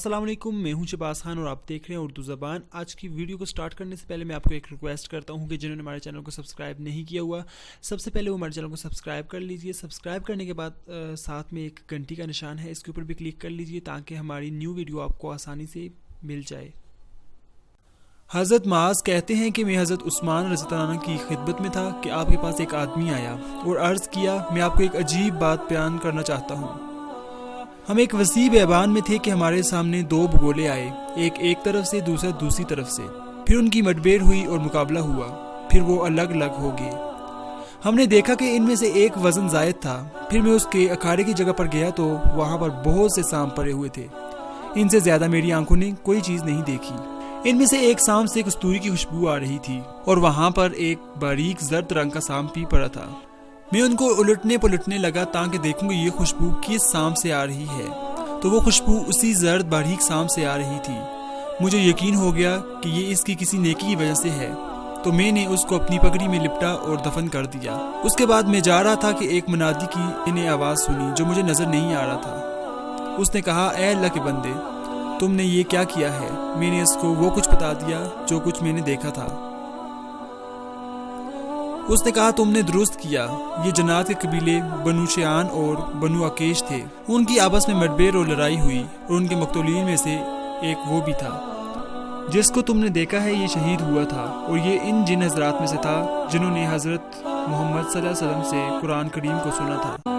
अस्सलाम वालेकुम, मैं हूं शहबाज खान और आप देख रहे हैं उर्दू ज़बान। आज की वीडियो को स्टार्ट करने से पहले मैं आपको एक रिक्वेस्ट करता हूं कि जिन्होंने हमारे चैनल को सब्सक्राइब नहीं किया हुआ, सबसे पहले वो हमारे चैनल को सब्सक्राइब कर लीजिए। सब्सक्राइब करने के बाद साथ में एक घंटी का निशान है, इसके ऊपर भी क्लिक कर लीजिए ताकि हमारी न्यू वीडियो आपको आसानी से मिल जाए। हज़रत मुआज़ कहते हैं कि मैं हज़रत उस्मान रज़ियल्लाहु अन्हु की खिदमत में था कि आपके पास एक आदमी आया और अर्ज़ किया, मैं आपको एक अजीब बात बयान करना चाहता हूँ। हम एक वसी बैबान में थे कि हमारे सामने दो बगोले आए, एक तरफ से, दूसरा दूसरी तरफ से। फिर उनकी मतबेर हुई और मुकाबला हुआ, फिर वो अलग अलग हो गए। हमने देखा कि इनमें से एक वज़न ज़ायद था। फिर मैं उसके अखाड़े की जगह पर गया तो वहाँ पर बहुत से सांप पड़े हुए थे। इनसे ज़्यादा मेरी आंखों ने कोई चीज़ नहीं देखी। इनमें से एक सांप से कस्तूरी की खुशबू आ रही थी और वहाँ पर एक बारीक जर्द रंग का सांप भी पड़ा था। मैं उनको उलटने पलटने लगा ताकि देखूंगा ये खुशबू किस सांप से आ रही है, तो वो खुशबू उसी जर्द बारीक सांप से आ रही थी। मुझे यकीन हो गया कि ये इसकी किसी नेकी की वजह से है, तो मैंने उसको अपनी पगड़ी में लिपटा और दफन कर दिया। उसके बाद मैं जा रहा था कि एक मुनादी की मैंने आवाज़ सुनी जो मुझे नज़र नहीं आ रहा था। उसने कहा, ऐ अल्लाह के बंदे, तुमने ये क्या किया है? मैंने इसको वो कुछ बता दिया जो कुछ मैंने देखा था। उसने कहा, तुमने दुरुस्त किया। ये जन्नात के कबीले बनु शेआन और बनु अकेश थे। उनकी आपस में मतबेर और लड़ाई हुई और उनके मकतूलीन में से एक वो भी था जिसको तुमने देखा है। ये शहीद हुआ था और ये इन जिन हजरात में से था जिन्होंने हज़रत मोहम्मद सल्लल्लाहु अलैहि वसल्लम से कुरान करीम को सुना था।